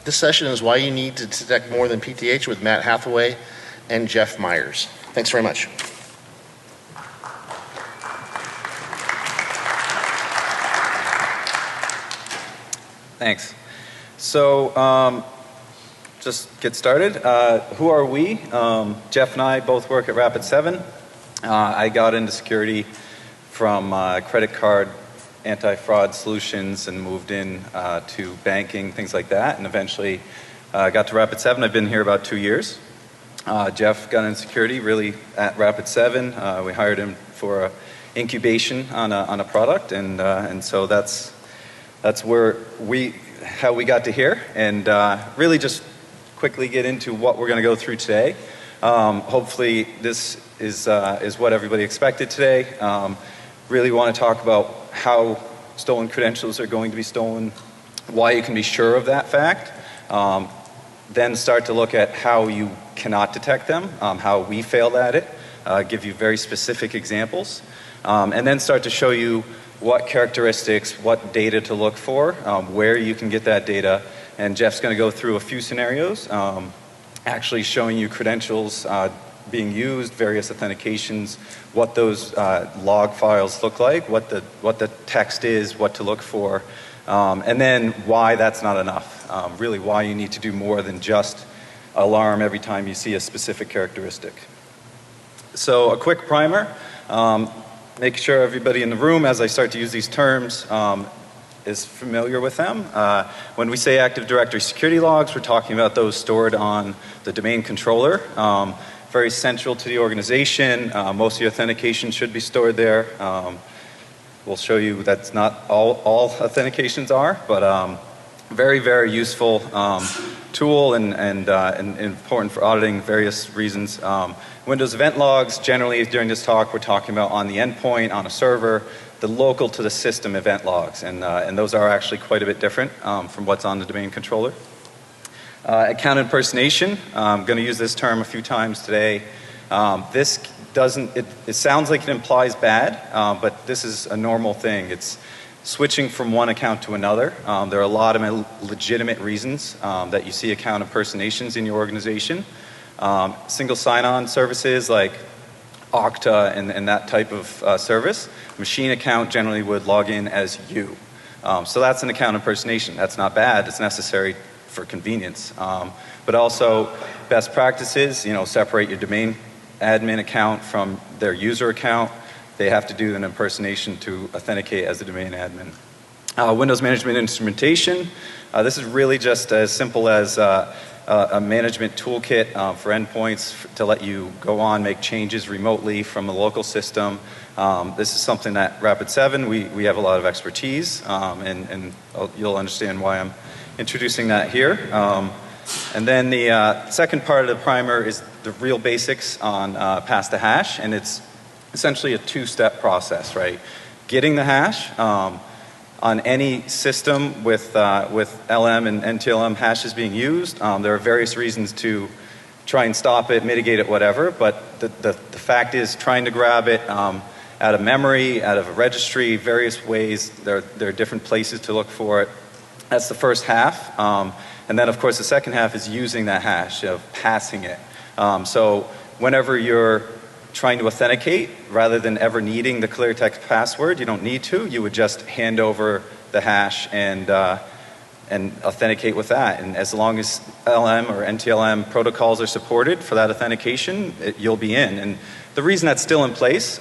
This session is why you need to detect more than PTH with Matt Hathaway and Jeff Myers. Thanks very much. Thanks. So just get started. Who are we? Jeff and I both work at Rapid7. I got into security from credit card anti-fraud solutions and moved in to banking, things like that, and eventually got to Rapid7. I've been here about 2 years. Jeff got into security really at Rapid7. We hired him for incubation on a product, and so that's where how we got to here, and really just quickly get into what we're going to go through today. Hopefully this is what everybody expected today. Really want to talk about how stolen credentials are going to be stolen, why you can be sure of that fact, then start to look at how you cannot detect them, how we failed at it, give you very specific examples, and then start to show you what characteristics, what data to look for, where you can get that data, and Jeff's going to go through a few scenarios, actually showing you credentials being used, various authentications, what those log files look like, what the text is, what to look for, and then why that's not enough. Really why you need to do more than just alarm every time you see a specific characteristic. So a quick primer, make sure everybody in the room, as I start to use these terms, is familiar with them. When we say Active Directory security logs, we're talking about those stored on the domain controller. Very central to the organization. Most of the authentication should be stored there. We'll show you that's not all authentications are, but very, very useful tool and important for auditing various reasons. Windows event logs, generally during this talk, we're talking about on the endpoint, on a server, the local to the system event logs, and those are actually quite a bit different from what's on the domain controller. Account impersonation, I'm going to use this term a few times today. This doesn't, it sounds like it implies bad, but this is a normal thing. It's switching from one account to another. There are a lot of legitimate reasons that you see account impersonations in your organization. Single sign-on services like Okta and that type of service. Machine account generally would log in as you. So that's an account impersonation. That's not bad. It's necessary for convenience. But also best practices, separate your domain admin account from their user account. They have to do an impersonation to authenticate as a domain admin. Windows management instrumentation. This is really just as simple as a management toolkit for endpoints to let you go on, make changes remotely from a local system. This is something that Rapid7, we have a lot of expertise, and you'll understand why I'm introducing that here. And then the second part of the primer is the real basics on pass the hash, and it's essentially a two-step process, right? Getting the hash on any system with LM and NTLM hashes being used. There are various reasons to try and stop it, mitigate it, whatever, but the fact is trying to grab it out of memory, out of a registry, various ways. There are different places to look for it. That's the first half. And then, of course, the second half is using that hash, of passing it. So whenever you're trying to authenticate, rather than ever needing the clear text password, you don't need to. You would just hand over the hash and authenticate with that. And as long as LM or NTLM protocols are supported for that authentication, you'll be in. And the reason that's still in place,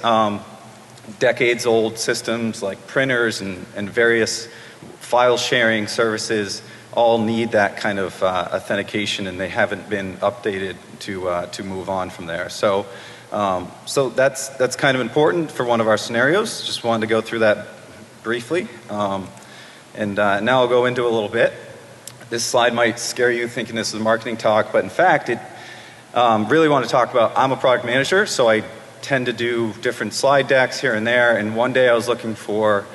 decades-old systems like printers and various file sharing services all need that kind of authentication, and they haven't been updated to move on from there. So that's kind of important for one of our scenarios. Just wanted to go through that briefly. And now I'll go into a little bit. This slide might scare you thinking this is a marketing talk, but in fact, it really want to talk about, I'm a product manager, so I tend to do different slide decks here and there, and one day I was looking for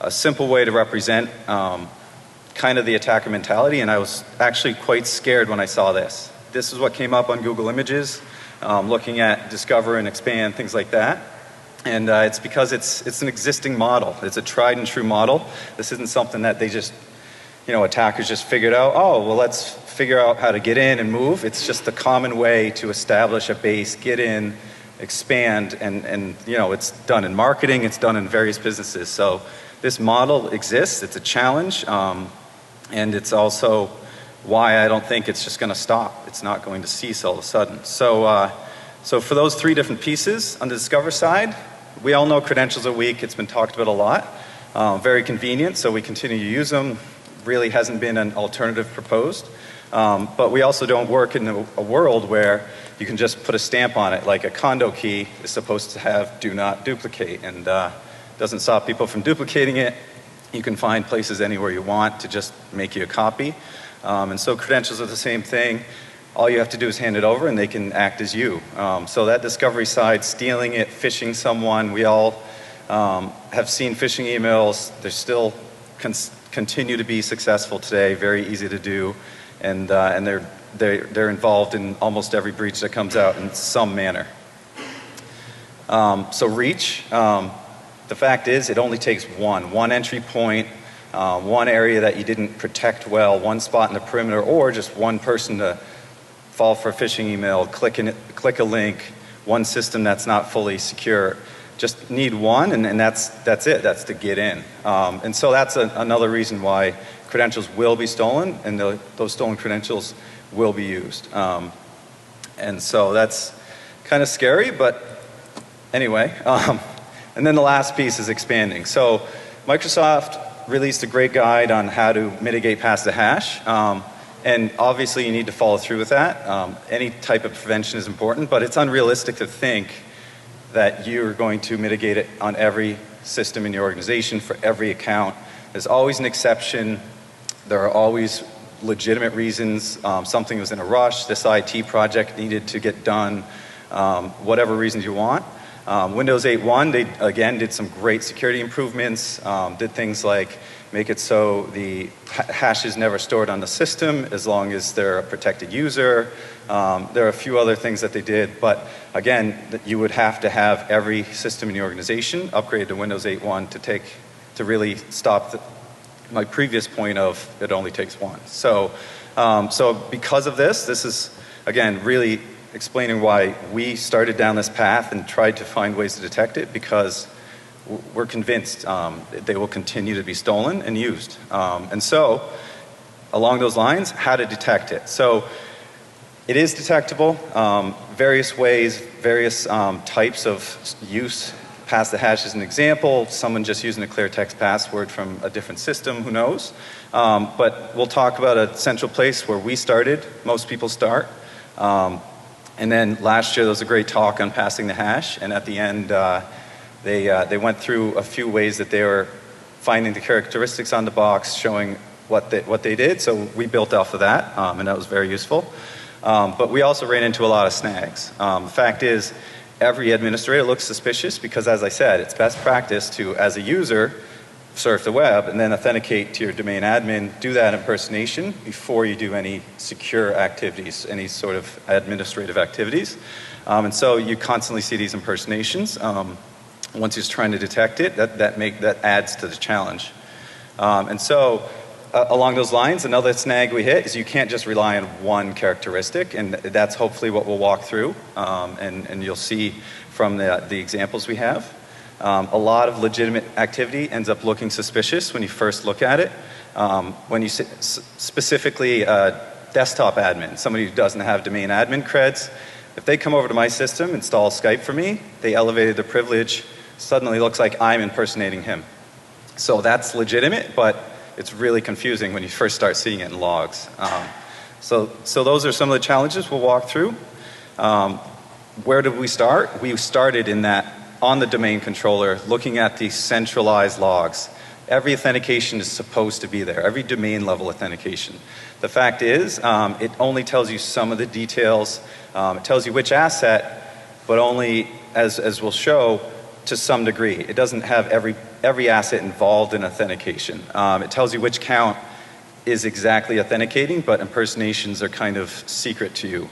a simple way to represent kind of the attacker mentality, and I was actually quite scared when I saw this. This is what came up on Google Images, looking at discover and expand, things like that. And it's because it's an existing model. It's a tried and true model. This isn't something that they just attackers just figured out, oh, well, let's figure out how to get in and move. It's just the common way to establish a base, get in, expand, and it's done in marketing, it's done in various businesses. So this model exists, it's a challenge, and it's also why I don't think it's just going to stop. It's not going to cease all of a sudden. So for those three different pieces, on the Discover side, we all know credentials are weak. It's been talked about a lot. Very convenient, so we continue to use them. Really hasn't been an alternative proposed. But we also don't work in a world where you can just put a stamp on it, like a condo key is supposed to have do not duplicate, and doesn't stop people from duplicating it. You can find places anywhere you want to just make you a copy. And so credentials are the same thing. All you have to do is hand it over and they can act as you. So that discovery side, stealing it, phishing someone, we all have seen phishing emails. They still continue to be successful today, very easy to do, and they're involved in almost every breach that comes out in some manner. So reach, the fact is it only takes one entry point, one area that you didn't protect well, one spot in the perimeter, or just one person to fall for a phishing email, click a link, one system that's not fully secure. Just need one, and that's it. That's to get in. And so that's another reason why credentials will be stolen, and those stolen credentials will be used. And so that's kind of scary, but anyway. And then the last piece is expanding. So Microsoft released a great guide on how to mitigate past the hash. And obviously you need to follow through with that. Any type of prevention is important, but it's unrealistic to think that you're going to mitigate it on every system in your organization for every account. There's always an exception. There are always legitimate reasons. Something was in a rush. This IT project needed to get done. Whatever reasons you want. Windows 8.1, they again did some great security improvements. Did things like make it so the hash is never stored on the system as long as they're a protected user. There are a few other things that they did, but again, you would have to have every system in your organization upgraded to Windows 8.1 to really stop my previous point of it only takes one. So because of this is again really explaining why we started down this path and tried to find ways to detect it, because we're convinced they will continue to be stolen and used. And so, along those lines, how to detect it. So, it is detectable, various ways, various types of use. Pass the hash is an example, someone just using a clear text password from a different system, who knows. But we'll talk about a central place where we started, most people start. And then last year there was a great talk on passing the hash, and at the end they went through a few ways that they were finding the characteristics on the box, showing what they did. So we built off of that, and that was very useful. But we also ran into a lot of snags. The fact is, every administrator looks suspicious because, as I said, it's best practice to, as a user, surf the web and then authenticate to your domain admin, do that impersonation before you do any secure activities, any sort of administrative activities. And so you constantly see these impersonations. Once you're trying to detect it, that adds to the challenge. And so along those lines, another snag we hit is you can't just rely on one characteristic, and that's hopefully what we'll walk through, and you'll see from the examples we have. A lot of legitimate activity ends up looking suspicious when you first look at it. When you specifically desktop admin, somebody who doesn't have domain admin creds, if they come over to my system, install Skype for me, they elevated the privilege, suddenly looks like I'm impersonating him. So that's legitimate, but it's really confusing when you first start seeing it in logs. So those are some of the challenges we'll walk through. Where did we start? We started in that on the domain controller, looking at the centralized logs. Every authentication is supposed to be there, every domain level authentication. The fact is, it only tells you some of the details. It tells you which asset, but only, as we'll show, to some degree. It doesn't have every asset involved in authentication. It tells you which count is exactly authenticating, but impersonations are kind of secret to you.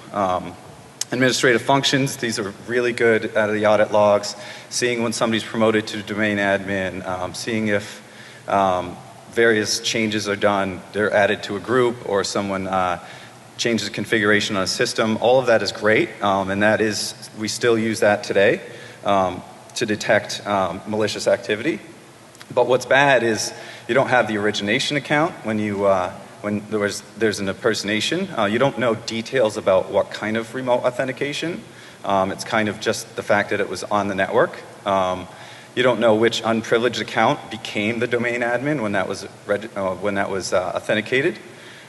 Administrative functions, these are really good out of the audit logs, seeing when somebody's promoted to domain admin, seeing if various changes are done. They're added to a group, or someone changes configuration on a system. All of that is great, and that is, we still use that today to detect malicious activity. But what's bad is you don't have the origination account when there's an impersonation. You don't know details about what kind of remote authentication. It's kind of just the fact that it was on the network. You don't know which unprivileged account became the domain admin when that was authenticated.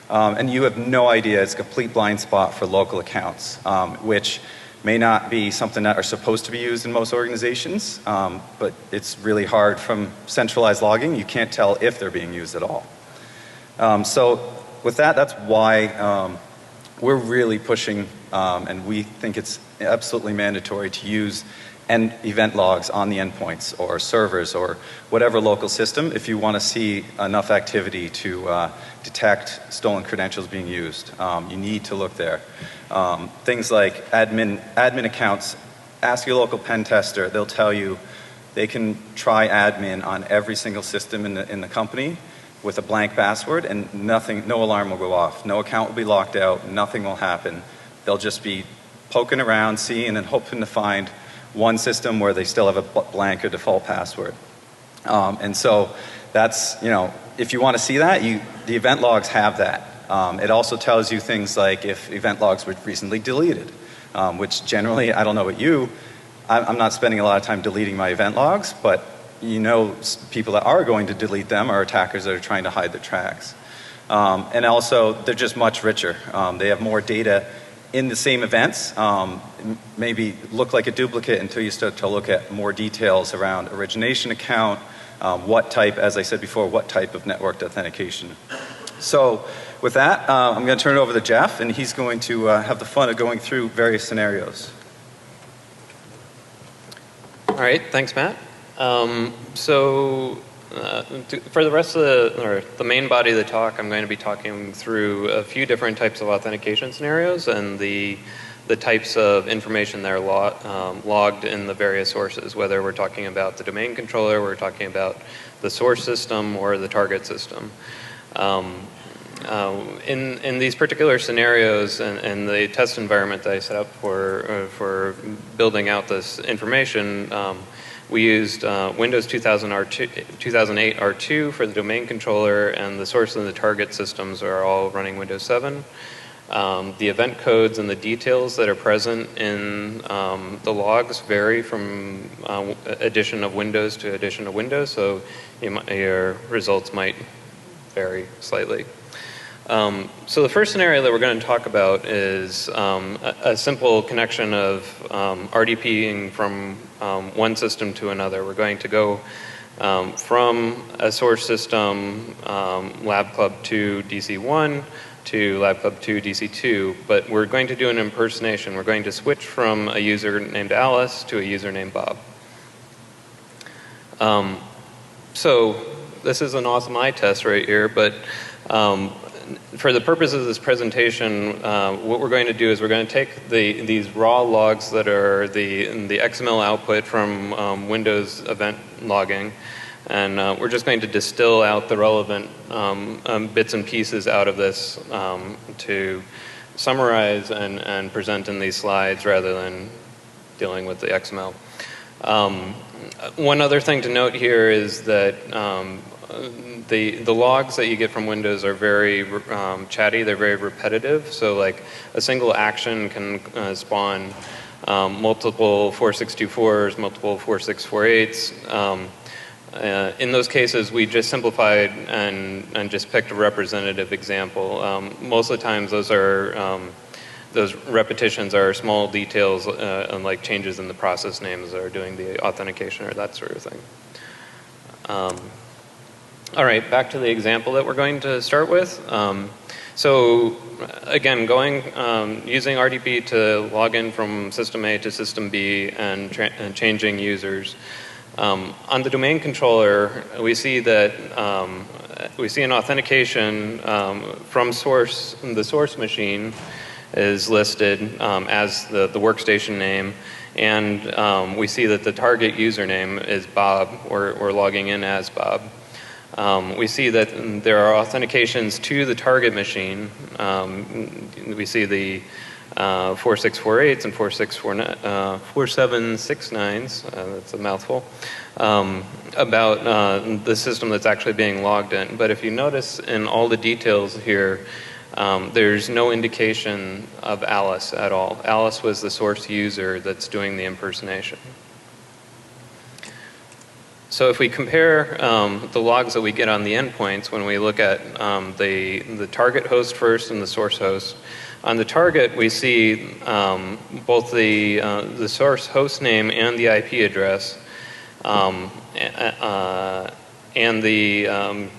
And you have no idea. It's a complete blind spot for local accounts, which may not be something that are supposed to be used in most organizations, but it's really hard from centralized logging. You can't tell if they're being used at all. So with that, that's why we're really pushing, and we think it's absolutely mandatory to use event logs on the endpoints or servers or whatever local system if you want to see enough activity to detect stolen credentials being used. You need to look there. Things like admin accounts. Ask your local pen tester. They'll tell you they can try admin on every single system in the company with a blank password, and no alarm will go off. No account will be locked out. Nothing will happen. They'll just be poking around, seeing, and hoping to find one system where they still have a blank or default password. And so that's, if you want to see that, the event logs have that. It also tells you things like if event logs were recently deleted, which generally, I don't know about you, I'm not spending a lot of time deleting my event logs, but people that are going to delete them are attackers that are trying to hide their tracks. And also, they're just much richer. They have more data in the same events, maybe look like a duplicate until you start to look at more details around origination account, what type, as I said before, what type of networked authentication. So with that, I'm going to turn it over to Jeff, and he's going to have the fun of going through various scenarios. All right, thanks, Matt. For the rest of the main body of the talk, I'm going to be talking through a few different types of authentication scenarios and the types of information that are logged in the various sources, whether we're talking about the domain controller, we're talking about the source system, or the target system. In these particular scenarios and the test environment that I set up for building out this information, we used Windows 2008 R2 for the domain controller, and the source and the target systems are all running Windows 7. The event codes and the details that are present in the logs vary from addition of Windows to addition of Windows, so your results might vary slightly. So the first scenario that we're going to talk about is a simple connection of RDPing from one system to another. We're going to go from a source system, Lab Club 2 DC1, to Lab Club 2 DC2, but we're going to do an impersonation. We're going to switch from a user named Alice to a user named Bob. So this is an awesome eye test right here, but for the purposes of this presentation, what we're going to do is we're going to take these raw logs that are the XML output from Windows event logging, and we're just going to distill out the relevant bits and pieces out of this to summarize and present in these slides rather than dealing with the XML. One other thing to note here is that the logs that you get from Windows are very chatty, they're very repetitive, so like a single action can spawn multiple 4624s, multiple 4648s. In those cases, we just simplified and just picked a representative example. Most of the times those repetitions are small details like changes in the process names that are doing the authentication or that sort of thing. All right, back to the example that we're going to start with. So again, using RDP to log in from system A to system B and changing users. On the domain controller, we see that we see an authentication from the source machine is listed as the workstation name, and we see that the target username is Bob. We're logging in as Bob. We see that there are authentications to the target machine. We see the 4648s and 4769s, that's a mouthful, about the system that's actually being logged in. But if you notice in all the details here, there's no indication of Alice at all. Alice was the source user that's doing the impersonation. So if we compare the logs that we get on the endpoints when we look at the target host first and the source host, on the target we see both the source host name and the IP address and the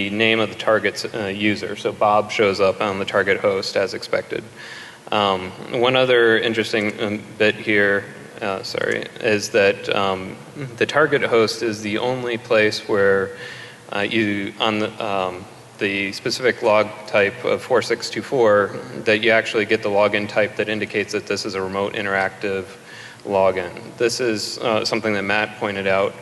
name of the target's user. So Bob shows up on the target host as expected. One other interesting bit here is that the target host is the only place where on the specific log type of 4624 that you actually get the login type that indicates that this is a remote interactive login. This is something that Matt pointed out.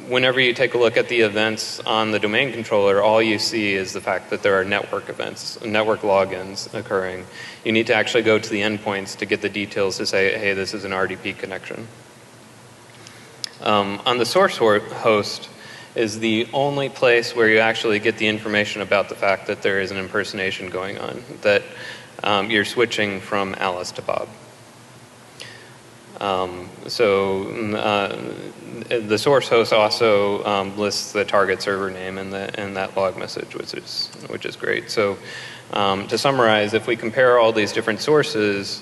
Whenever you take a look at the events on the domain controller, all you see is the fact that there are network events, network logins occurring. You need to actually go to the endpoints to get the details to say, hey, this is an RDP connection. On the source host is the only place where you actually get the information about the fact that there is an impersonation going on, that you're switching from Alice to Bob. The source host also lists the target server name in that log message, which is great. So to summarize, if we compare all these different sources,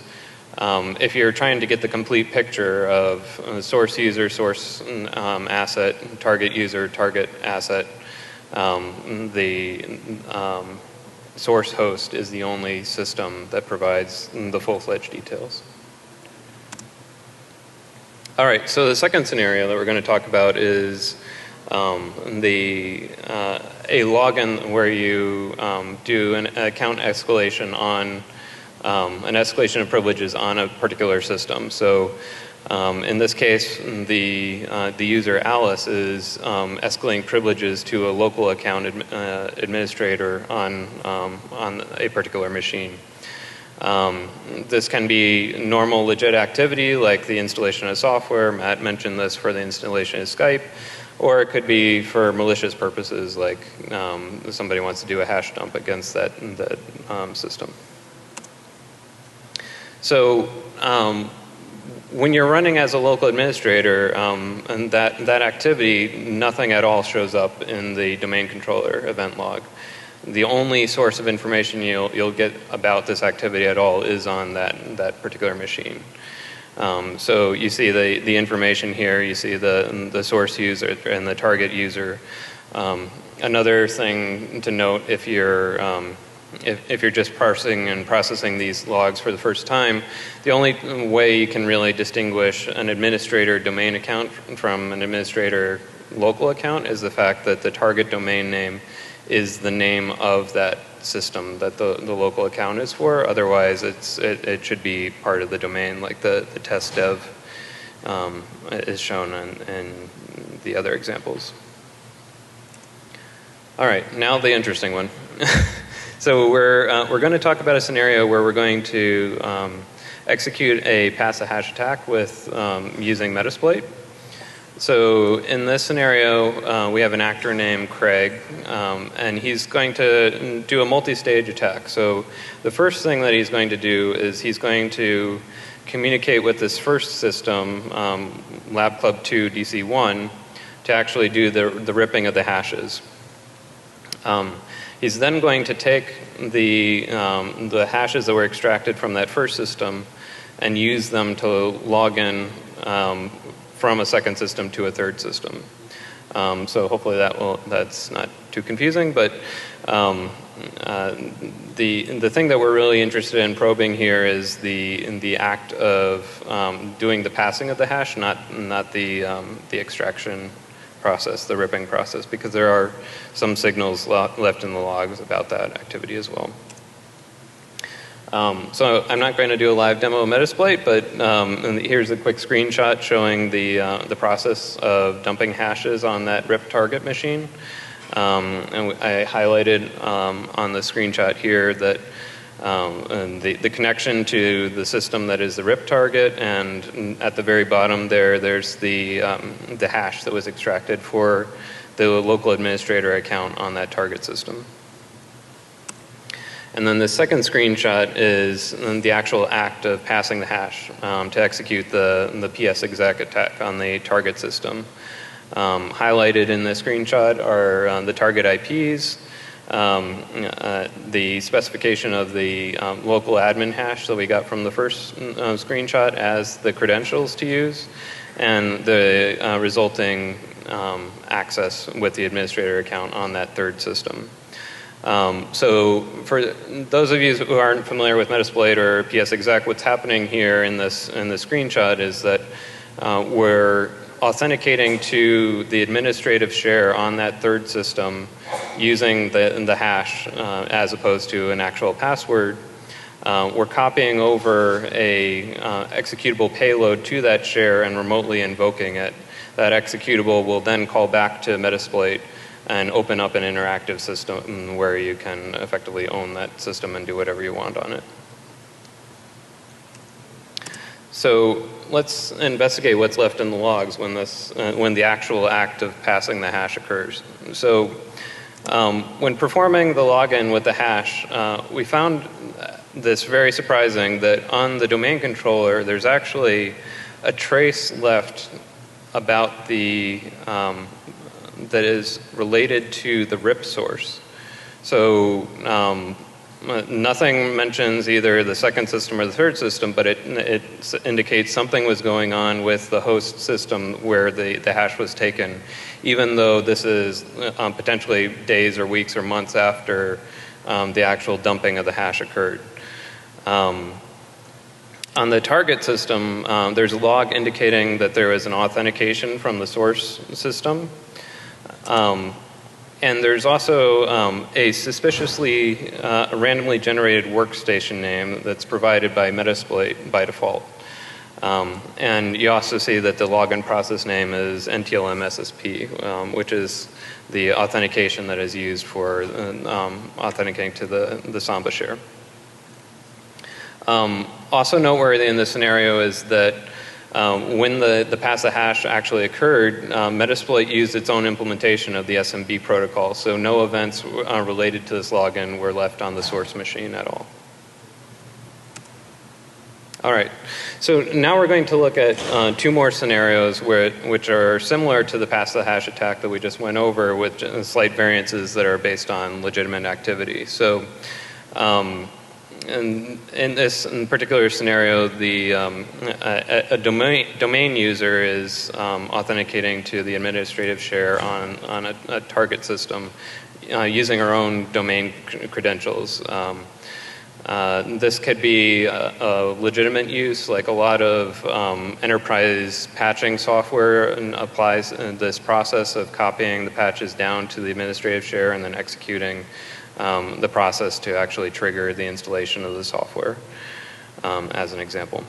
if you're trying to get the complete picture of source user, source asset, target user, target asset, the source host is the only system that provides the full-fledged details. All right, so the second scenario that we're going to talk about is a login where you do an account escalation on an escalation of privileges on a particular system. So in this case, the user Alice is escalating privileges to a local account administrator on a particular machine. This can be normal, legit activity like the installation of software. Matt mentioned this for the installation of Skype. Or it could be for malicious purposes like somebody wants to do a hash dump against that system. So when you're running as a local administrator and that activity, nothing at all shows up in the domain controller event log. The only source of information you'll get about this activity at all is on that particular machine. So you see the information here. You see the source user and the target user. Another thing to note, if you're just parsing and processing these logs for the first time, the only way you can really distinguish an administrator domain account from an administrator local account is the fact that the target domain name is the name of that system that the local account is for. Otherwise, it should be part of the domain, like the test dev is shown in the other examples. All right, now the interesting one. So we're going to talk about a scenario where we're going to execute a pass-a-hash attack with using Metasploit. So in this scenario, we have an actor named Craig, and he's going to do a multi-stage attack. So the first thing that he's going to do is he's going to communicate with this first system, Lab Club 2 DC1, to actually do the ripping of the hashes. He's then going to take the hashes that were extracted from that first system and use them to log in from a second system to a third system. So hopefully that's not too confusing, but the thing that we're really interested in probing here is the act of doing the passing of the hash, not the extraction process, the ripping process, because there are some signals left in the logs about that activity as well. So I'm not going to do a live demo of Metasploit, but and here's a quick screenshot showing the process of dumping hashes on that RIP target machine. And I highlighted on the screenshot here that and the connection to the system that is the RIP target, and at the very bottom there's the hash that was extracted for the local administrator account on that target system. And then the second screenshot is the actual act of passing the hash to execute the PS exec attack on the target system. Highlighted in the screenshot are the target IPs, the specification of the local admin hash that we got from the first screenshot as the credentials to use, and the resulting access with the administrator account on that third system. So for those of you who aren't familiar with Metasploit or PS exec, what's happening here in the screenshot is that we're authenticating to the administrative share on that third system using the hash as opposed to an actual password. We're copying over a executable payload to that share and remotely invoking it. That executable will then call back to Metasploit and open up an interactive system where you can effectively own that system and do whatever you want on it. So let's investigate what's left in the logs when the actual act of passing the hash occurs. So when performing the login with the hash, we found this very surprising, that on the domain controller there's actually a trace left about the that is related to the RIP source. So nothing mentions either the second system or the third system, but it indicates something was going on with the host system where the hash was taken, even though this is potentially days or weeks or months after the actual dumping of the hash occurred. On the target system, there's a log indicating that there was an authentication from the source system. And there's also a suspiciously randomly generated workstation name that's provided by Metasploit by default. And you also see that the login process name is NTLM-SSP, which is the authentication that is used for authenticating to the Samba share. Also noteworthy in this scenario is that when the pass the hash actually occurred, Metasploit used its own implementation of the SMB protocol, so no events related to this login were left on the source machine at all. All right, so now we're going to look at two more scenarios which are similar to the pass the hash attack that we just went over, with slight variances that are based on legitimate activity. So and in this particular scenario, a domain user is authenticating to the administrative share on a target system using our own domain credentials. This could be a legitimate use, like a lot of enterprise patching software applies this process of copying the patches down to the administrative share and then executing the process to actually trigger the installation of the software, as an example.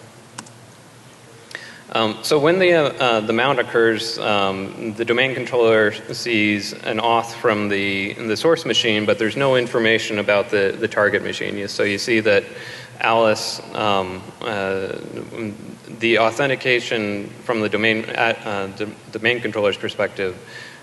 So when the mount occurs, the domain controller sees an auth from the source machine, but there's no information about the target machine. So you see that Alice, the authentication from the domain controller's perspective,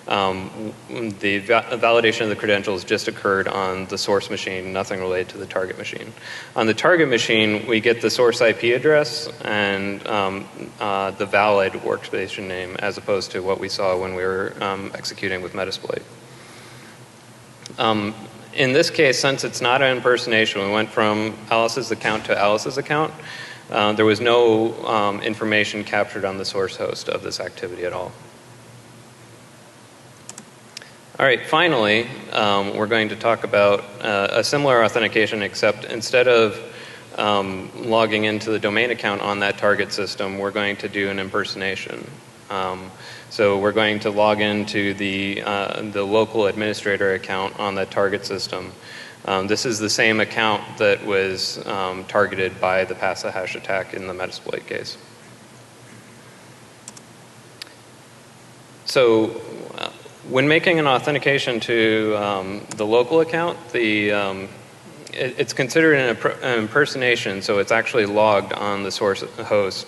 the validation of the credentials just occurred on the source machine, nothing related to the target machine. On the target machine, we get the source IP address and the valid workstation name, as opposed to what we saw when we were executing with Metasploit. In this case, since it's not an impersonation, we went from Alice's account to Alice's account. There was no information captured on the source host of this activity at all. All right, finally, we're going to talk about a similar authentication, except instead of logging into the domain account on that target system, we're going to do an impersonation. So we're going to log into the local administrator account on that target system This is the same account that was targeted by the pass-the-hash attack in the Metasploit case. So when making an authentication to the local account, it's considered an impersonation, so it's actually logged on the source host.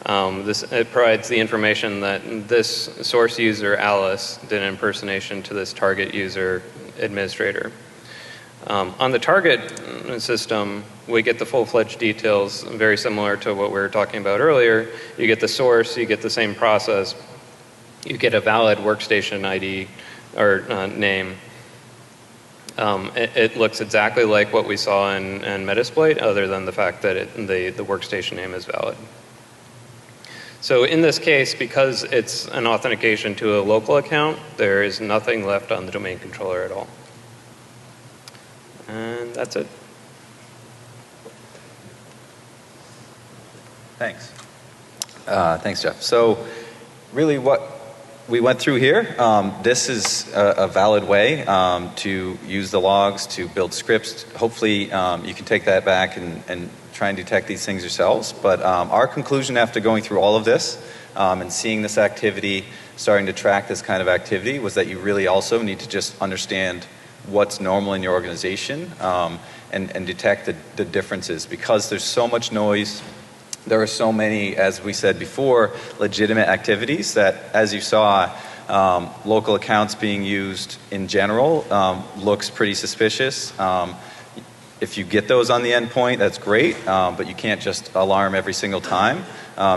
It provides the information that this source user, Alice, did an impersonation to this target user, administrator. On the target system, we get the full-fledged details, very similar to what we were talking about earlier. You get the source, you get the same process, you get a valid workstation ID or name. It looks exactly like what we saw in Metasploit, other than the fact that the workstation name is valid. So in this case, because it's an authentication to a local account, there is nothing left on the domain controller at all. And that's it. Thanks. Thanks, Jeff. So really what we went through here, this is a valid way to use the logs to build scripts. Hopefully you can take that back and try and detect these things yourselves. But our conclusion after going through all of this and seeing this activity, starting to track this kind of activity, was that you really also need to just understand what's normal in your organization and detect the differences. Because there's so much noise, there are so many, as we said before, legitimate activities that, as you saw, local accounts being used in general looks pretty suspicious. If you get those on the endpoint, that's great, but you can't just alarm every single time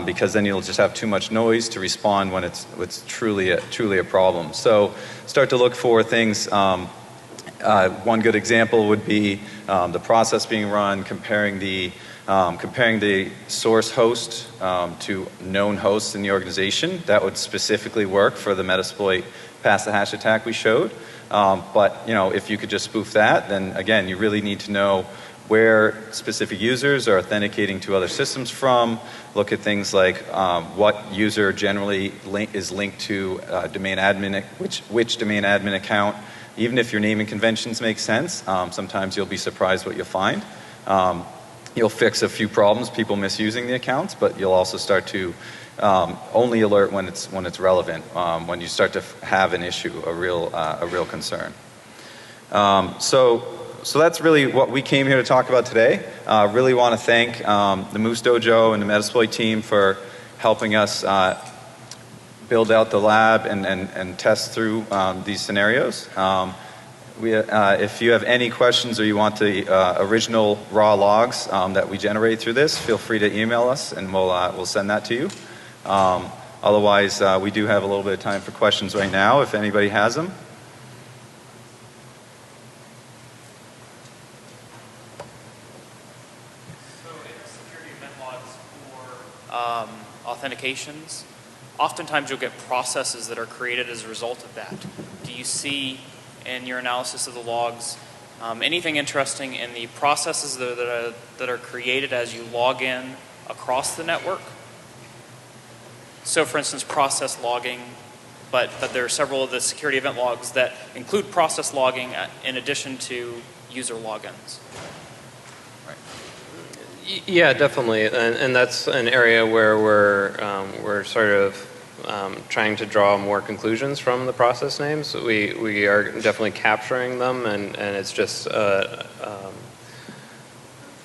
because then you'll just have too much noise to respond when it's truly a problem. So start to look for things. One good example would be the process being run, comparing the source host to known hosts in the organization. That would specifically work for the Metasploit pass-the-hash attack we showed. But if you could just spoof that, then again, you really need to know where specific users are authenticating to other systems from. Look at things like what user generally is linked to domain admin, which domain admin account. Even if your naming conventions make sense, sometimes you'll be surprised what you'll find. You'll fix a few problems, people misusing the accounts, but you'll also start to only alert when it's relevant, when you start to have an issue, a real concern. So that's really what we came here to talk about today. Really want to thank the Moose Dojo and the Metasploit team for helping us build out the lab and test through these scenarios. If you have any questions or you want the original raw logs that we generate through this, feel free to email us and we'll send that to you. Otherwise, we do have a little bit of time for questions right now if anybody has them. So in the security event logs for authentications, oftentimes you'll get processes that are created as a result of that. Do you see in your analysis of the logs anything interesting in the processes that are created as you log in across the network? So for instance, process logging, but there are several of the security event logs that include process logging in addition to user logins. Yeah, definitely, and that's an area where we're sort of trying to draw more conclusions from the process names. We are definitely capturing them, and it's just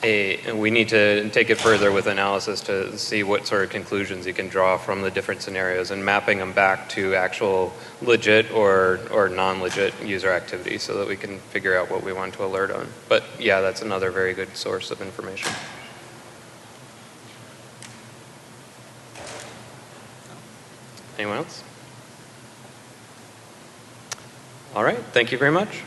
we need to take it further with analysis to see what sort of conclusions you can draw from the different scenarios and mapping them back to actual legit or non-legit user activity so that we can figure out what we want to alert on. But yeah, that's another very good source of information. Anyone else? All right, thank you very much.